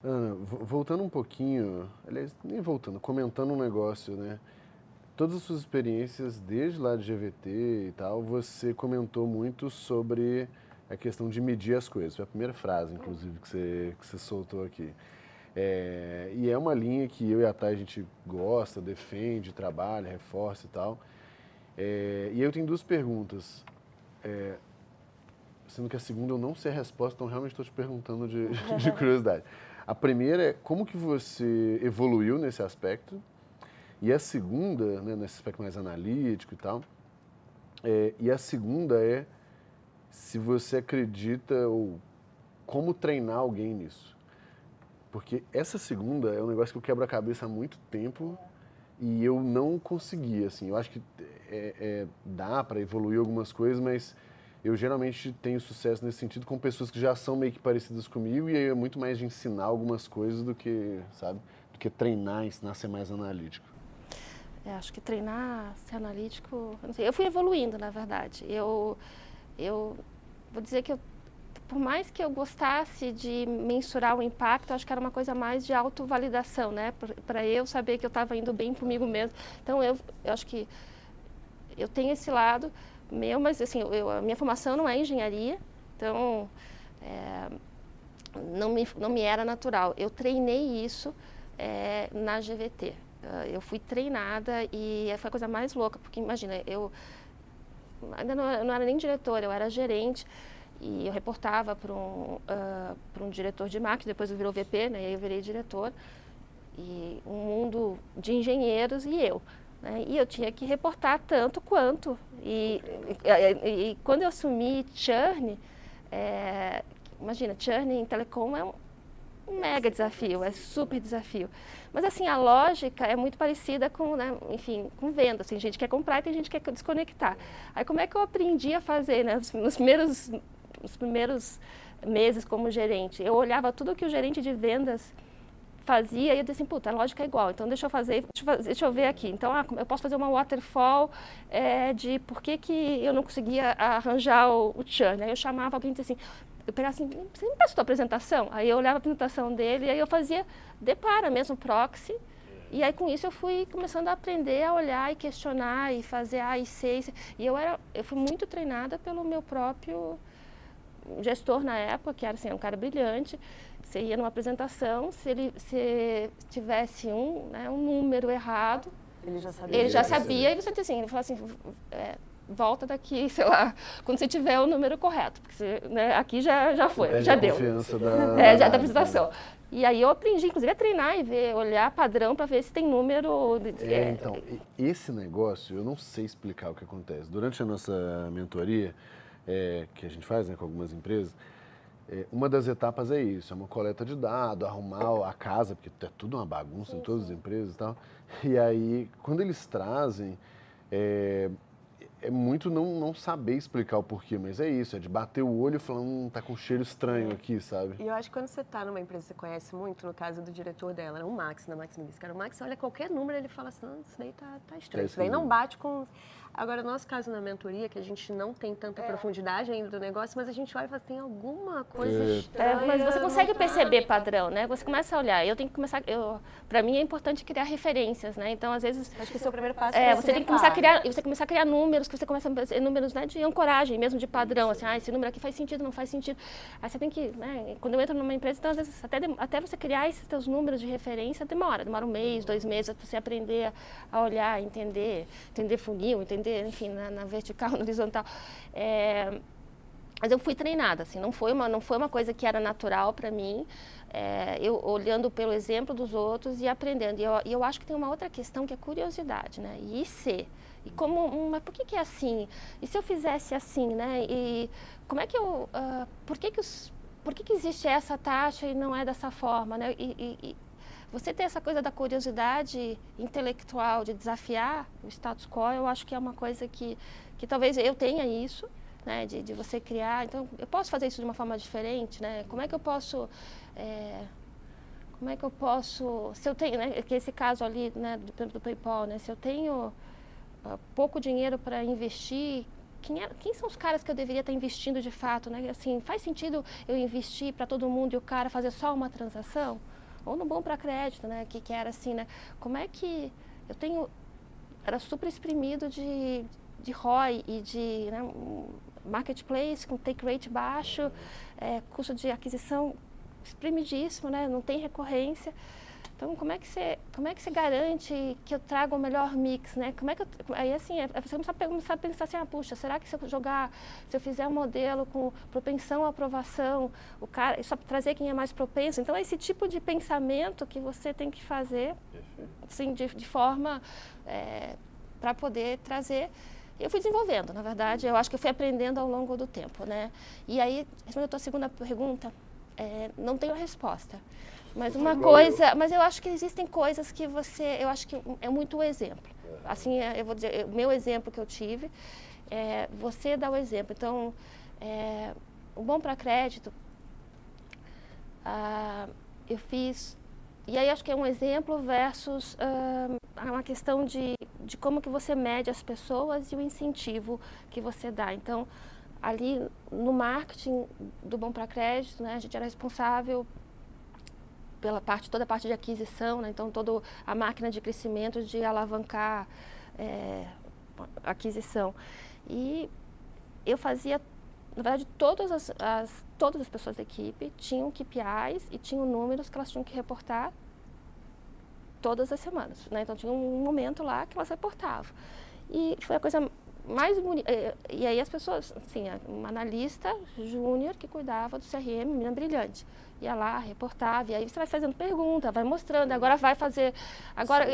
Ana, voltando um pouquinho, aliás, nem voltando, comentando um negócio, né? Todas as suas experiências, desde lá de GVT e tal, você comentou muito sobre a questão de medir as coisas. Foi a primeira frase, inclusive, que você soltou aqui. E é uma linha que eu e a Thay, a gente gosta, defende, trabalha, reforça e tal. E aí eu tenho duas perguntas, sendo que a segunda eu não sei a resposta, então realmente estou te perguntando de curiosidade. A primeira é como que você evoluiu nesse aspecto, e a segunda, né, nesse aspecto mais analítico e tal, e a segunda é se você acredita ou como treinar alguém nisso. Porque essa segunda é um negócio que eu quebro a cabeça há muito tempo e eu não consegui, assim. Eu acho que dá para evoluir algumas coisas, mas eu geralmente tenho sucesso nesse sentido com pessoas que já são meio que parecidas comigo e aí é muito mais de ensinar algumas coisas do que, sabe, do que treinar, ensinar a ser mais analítico. Acho que treinar, ser analítico, eu não sei. Eu fui evoluindo, na verdade. Eu vou dizer que por mais que eu gostasse de mensurar o impacto, acho que era uma coisa mais de autovalidação, né? Para eu saber que eu estava indo bem comigo mesmo. Então, eu acho que eu tenho esse lado meu, mas assim, a minha formação não é engenharia, então não me era natural. Eu treinei isso na GVT. Eu fui treinada e foi a coisa mais louca, porque imagina, eu ainda não era nem diretora, eu era gerente e eu reportava para um diretor de marketing, depois eu virou VP, né, e aí eu virei diretor, e um mundo de engenheiros e eu. Né, e eu tinha que reportar tanto quanto. E quando eu assumi churn, imagina, churn em telecom é um mega desafio, é super desafio. Mas assim, a lógica é muito parecida com, né, enfim, com venda. Assim, gente quer comprar e tem gente que quer desconectar. Aí como é que eu aprendi a fazer, né, nos primeiros meses como gerente? Eu olhava tudo que o gerente de vendas fazia e eu disse assim, puta, a lógica é igual, então deixa eu ver aqui. Então, eu posso fazer uma waterfall de por que eu não conseguia arranjar o churn. Aí eu chamava alguém e disse assim, eu pegava assim, você me passa a sua apresentação? Aí eu olhava a apresentação dele e aí eu fazia depara mesmo, proxy. E aí com isso eu fui começando a aprender a olhar e questionar e fazer A e C. E eu fui muito treinada pelo meu próprio gestor na época, que era assim, um cara brilhante. Você ia numa apresentação, se tivesse um número errado, ele já sabia e você dizia assim, ele falava assim, volta daqui, sei lá, quando você tiver o número correto, porque você, né, aqui já foi, já deu. Confiança já da apresentação. E aí eu aprendi, inclusive, a treinar e ver, olhar padrão para ver se tem número. Então, esse negócio, eu não sei explicar o que acontece. Durante a nossa mentoria, que a gente faz, né, com algumas empresas, uma das etapas é isso, é uma coleta de dados, arrumar a casa, porque é tudo uma bagunça em todas as empresas e tal. E aí, quando eles trazem, é muito não saber explicar o porquê, mas é isso, é de bater o olho e falar, tá com um cheiro estranho aqui, sabe? E eu acho que quando você está numa empresa que você conhece muito, no caso do diretor dela, era o Max, da Max Milice, cara, o Max olha qualquer número ele fala assim, não, isso daí tá estranho, isso daí não bate com... Agora, no nosso caso na mentoria, que a gente não tem tanta profundidade ainda do negócio, mas a gente olha e fala, tem alguma coisa estranha. Mas você consegue perceber padrão, né? Você começa a olhar. Eu tenho que começar. Para mim é importante criar referências, né? Então, às vezes. Acho que esse é o primeiro passo. Você tem que começar a criar. Você começar a criar números, que você começa a fazer números, né, de ancoragem, mesmo de padrão. Assim, esse número aqui faz sentido, não faz sentido. Aí você tem que, né? Quando eu entro numa empresa, então, às vezes, até você criar esses seus números de referência, demora um mês, 2 meses, para você aprender a olhar, entender funil, entender, enfim, na vertical, na horizontal. Mas eu fui treinada, assim, não foi uma coisa que era natural para mim, eu olhando pelo exemplo dos outros e aprendendo. E eu acho que tem uma outra questão que é curiosidade, né? E ser. E mas por que é assim? E se eu fizesse assim, né? E como é que eu... por que existe essa taxa e não é dessa forma, né? Você ter essa coisa da curiosidade intelectual, de desafiar o status quo, eu acho que é uma coisa que talvez eu tenha isso, né, de você criar. Então, eu posso fazer isso de uma forma diferente, né? Como é que eu posso... se eu tenho, né, que esse caso ali, né, do PayPal, né, se eu tenho pouco dinheiro para investir, quem são os caras que eu deveria estar investindo de fato, né? Assim, faz sentido eu investir para todo mundo e o cara fazer só uma transação? Ou no bom para crédito, né? Que era assim, né? Como é que eu tenho... Era super exprimido de ROI e de, né, marketplace com take rate baixo, custo de aquisição espremidíssimo, né? Não tem recorrência. Então, como é que você garante que eu traga o melhor mix, né? Aí, assim, você começar a pensar assim, puxa, será que se eu fizer um modelo com propensão à aprovação, o cara, só trazer quem é mais propenso? Então, é esse tipo de pensamento que você tem que fazer, assim, de forma para poder trazer. Eu fui desenvolvendo, na verdade, eu acho que eu fui aprendendo ao longo do tempo, né? E aí, respondendo a tua segunda pergunta, não tenho a resposta. Mas mas eu acho que existem coisas que eu acho que é muito o exemplo. Assim, eu vou dizer, o meu exemplo que eu tive, você dá o exemplo. Então, o bom para crédito, eu fiz, e aí acho que é um exemplo versus uma questão de como que você mede as pessoas e o incentivo que você dá. Então, ali no marketing do bom para crédito, né, a gente era responsável toda a parte de aquisição, né? Então toda a máquina de crescimento, de alavancar aquisição. E eu fazia, na verdade, todas as pessoas da equipe tinham KPIs e tinham números que elas tinham que reportar todas as semanas, né? Então tinha um momento lá que elas reportavam. E foi a coisa mais bonita. E aí as pessoas, assim, uma analista júnior que cuidava do CRM, menina brilhante, ia lá, reportava, e aí você vai fazendo pergunta, vai mostrando, agora vai fazer, agora,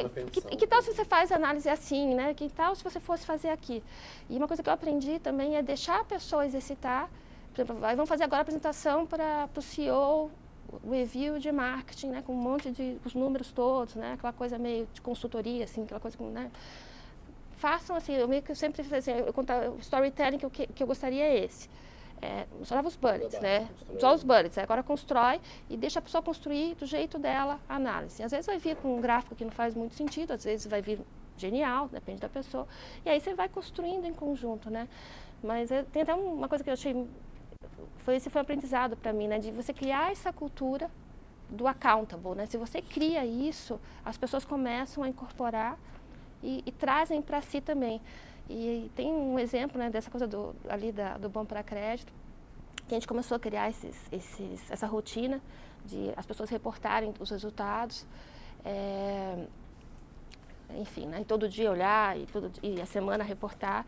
que tal se você faz análise assim, né? Que tal se você fosse fazer aqui? E uma coisa que eu aprendi também é deixar a pessoa exercitar. Por exemplo, vamos fazer agora a apresentação para o CEO, review de marketing, né? Com um monte de os números todos, né? Aquela coisa meio de consultoria, assim, aquela coisa, né? Façam assim, eu meio que sempre assim, eu contar o storytelling que eu gostaria é esse. Só os bullets, né? Só os bullets. Agora constrói e deixa a pessoa construir do jeito dela a análise. Às vezes vai vir com um gráfico que não faz muito sentido, às vezes vai vir genial, depende da pessoa. E aí você vai construindo em conjunto, né? Mas tem até uma coisa que eu achei, esse foi um aprendizado para mim, né? De você criar essa cultura do accountable, né? Se você cria isso, as pessoas começam a incorporar e trazem para si também. E tem um exemplo, né, dessa coisa do bom para crédito, que a gente começou a criar essa rotina de as pessoas reportarem os resultados, enfim, né, e todo dia olhar e a semana reportar.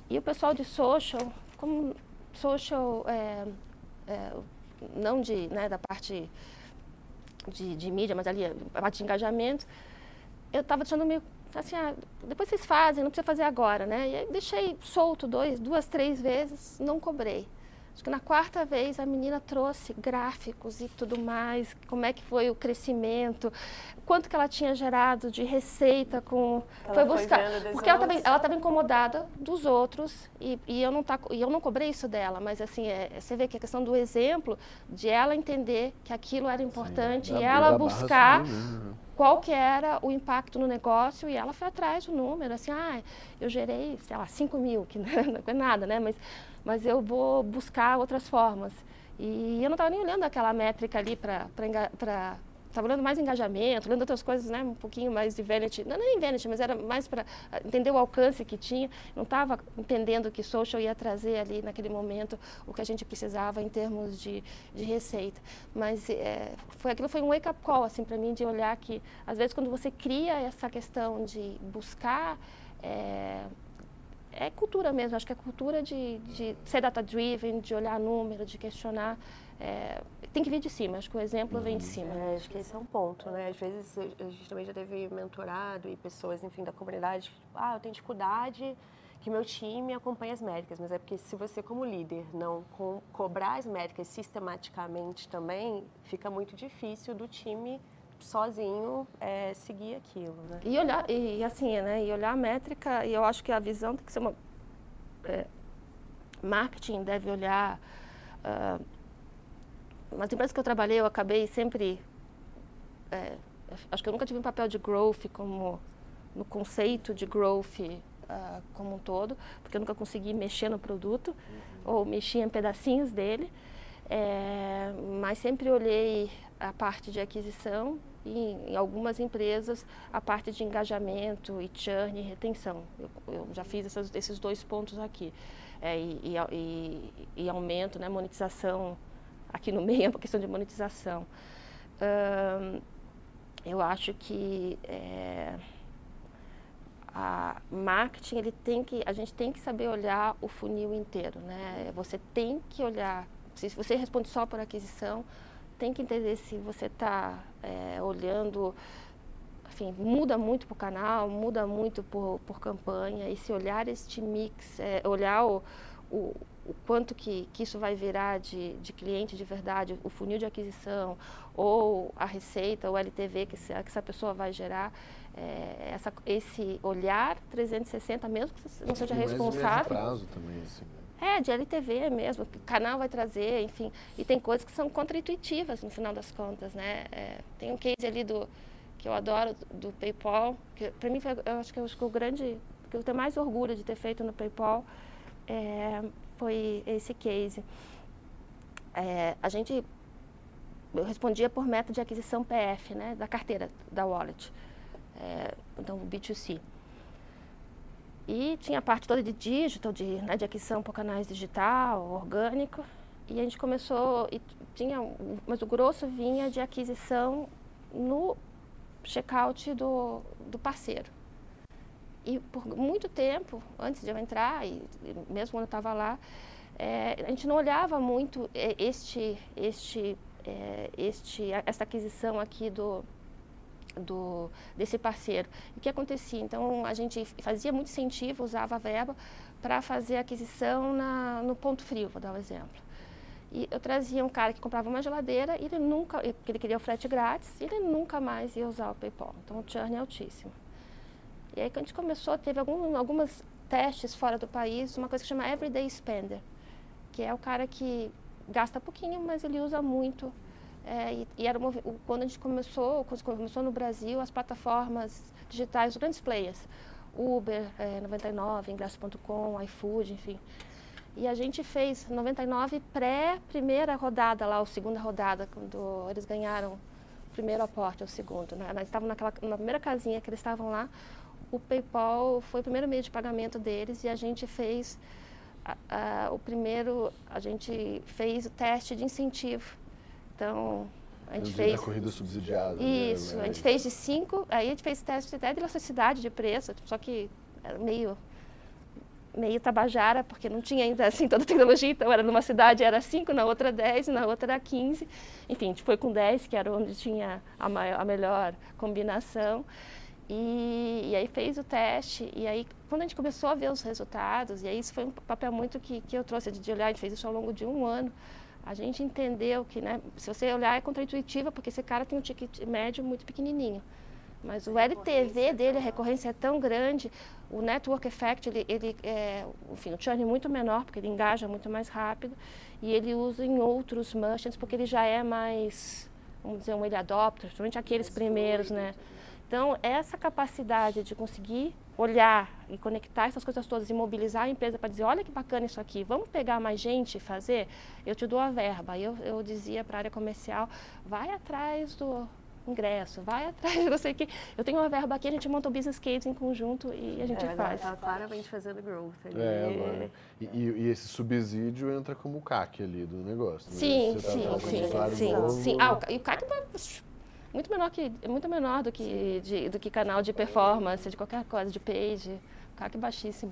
E o pessoal de social, como social, não da parte de mídia, mas ali a parte de engajamento, eu estava achando meio assim, depois vocês fazem, não precisa fazer agora, né? E aí deixei solto 2, 3 vezes, não cobrei. Acho que na 4ª vez a menina trouxe gráficos e tudo mais, como é que foi o crescimento, quanto que ela tinha gerado de receita com... Foi buscar, porque ela estava incomodada dos outros e eu não cobrei isso dela, mas assim, você vê que a questão do exemplo, de ela entender que aquilo era importante. Sim, e ela buscar qual que era o impacto no negócio, e ela foi atrás do número, assim, eu gerei, sei lá, 5 mil, que não é nada, né? Mas eu vou buscar outras formas. E eu não estava nem olhando aquela métrica ali estava olhando mais engajamento, olhando outras coisas, né? Um pouquinho mais de vanity, não nem vanity, mas era mais para entender o alcance que tinha. Não estava entendendo que social ia trazer ali naquele momento o que a gente precisava em termos de receita. Mas aquilo foi um wake-up call, assim, para mim, de olhar que, às vezes, quando você cria essa questão de buscar... É cultura mesmo, acho que é cultura de ser data-driven, de olhar número, de questionar. Tem que vir de cima, acho que o exemplo vem de cima. Acho que esse é um ponto, né? Às vezes a gente também já teve mentorado e pessoas, enfim, da comunidade, eu tenho dificuldade que meu time acompanhe as métricas, mas é porque se você como líder não cobrar as métricas sistematicamente também, fica muito difícil do time sozinho seguir aquilo, né? E olhar, e assim, né? E olhar a métrica, e eu acho que a visão tem que ser uma... marketing deve olhar... nas empresas que eu trabalhei, eu acabei sempre... acho que eu nunca tive um papel de growth como no conceito de growth como um todo, porque eu nunca consegui mexer no produto, ou mexia em pedacinhos dele, mas sempre olhei a parte de aquisição e em algumas empresas a parte de engajamento e churn e retenção. Eu já fiz esses 2 pontos aqui. E aumento, né, monetização, aqui no meio é uma questão de monetização. Eu acho que a marketing, a gente tem que saber olhar o funil inteiro, né? Você tem que olhar, se você responde só por aquisição, tem que entender se você está olhando, enfim, muda muito por canal, muda muito por campanha, e se olhar este mix, olhar o quanto que isso vai virar de cliente de verdade, o funil de aquisição, ou a receita, o LTV que essa pessoa vai gerar, esse olhar 360, mesmo que você não seja responsável. Prazo também, assim, né? De LTV mesmo, o canal vai trazer, enfim, e tem coisas que são contra-intuitivas no final das contas, né? Tem um case ali que eu adoro, do PayPal, que para mim eu acho que o grande, que eu tenho mais orgulho de ter feito no PayPal, foi esse case. Eu respondia por meta de aquisição PF, né, da carteira da wallet, então o B2C. E tinha a parte toda de digital, de aquisição por canais digital, orgânico, e a gente começou, mas o grosso vinha de aquisição no checkout do parceiro. E por muito tempo, antes de eu entrar, e mesmo quando eu estava lá, a gente não olhava muito essa aquisição aqui desse parceiro. E o que acontecia? Então, a gente fazia muito incentivo, usava a verba para fazer a aquisição no ponto frio, vou dar um exemplo. E eu trazia um cara que comprava uma geladeira, e ele queria o frete grátis, e ele nunca mais ia usar o PayPal. Então, o churn é altíssimo. E aí, quando a gente começou, teve alguns testes fora do país, uma coisa que chama Everyday Spender, que é o cara que gasta pouquinho, mas ele usa muito. Quando a gente começou no Brasil, as plataformas digitais, os grandes players, Uber, 99, Ingresso.com, iFood, enfim. E a gente fez 99 pré-primeira rodada lá, ou segunda rodada, quando eles ganharam o primeiro aporte, ou o segundo, né? Eles estavam na primeira casinha que eles estavam lá, o PayPal foi o primeiro meio de pagamento deles, e a gente fez a gente fez o teste de incentivo. Então, a gente fez a corrida subsidiada. Isso, né? A gente fez de 5, aí a gente fez teste até de elasticidade de preço, só que era meio tabajara, porque não tinha ainda assim toda a tecnologia, então era numa cidade era 5, na outra 10, na outra era 15. Enfim, a gente foi com 10, que era onde tinha a melhor combinação. E aí fez o teste, e aí quando a gente começou a ver os resultados, e aí isso foi um papel muito que eu trouxe de olhar, a gente fez isso ao longo de 1 ano, a gente entendeu que, né, se você olhar é contraintuitiva, porque esse cara tem um ticket médio muito pequenininho, mas o LTV dele, a recorrência é tão grande, o network effect, enfim, o churn é muito menor, porque ele engaja muito mais rápido, e ele usa em outros merchants, porque ele já é mais, vamos dizer, um early adopter, principalmente aqueles primeiros, né? Então, essa capacidade de conseguir olhar e conectar essas coisas todas e mobilizar a empresa para dizer, olha que bacana isso aqui, vamos pegar mais gente e fazer, eu te dou a verba. Eu dizia para a área comercial, vai atrás do ingresso, vai atrás de não sei o que. Eu tenho uma verba aqui, a gente monta o business case em conjunto e a gente faz. Está claramente fazendo growth ali. Agora. E esse subsídio entra como CAC ali do negócio. Sim, né? sim. E o CAC muito menor do que canal de performance, de qualquer coisa, de page, CAC baixíssimo.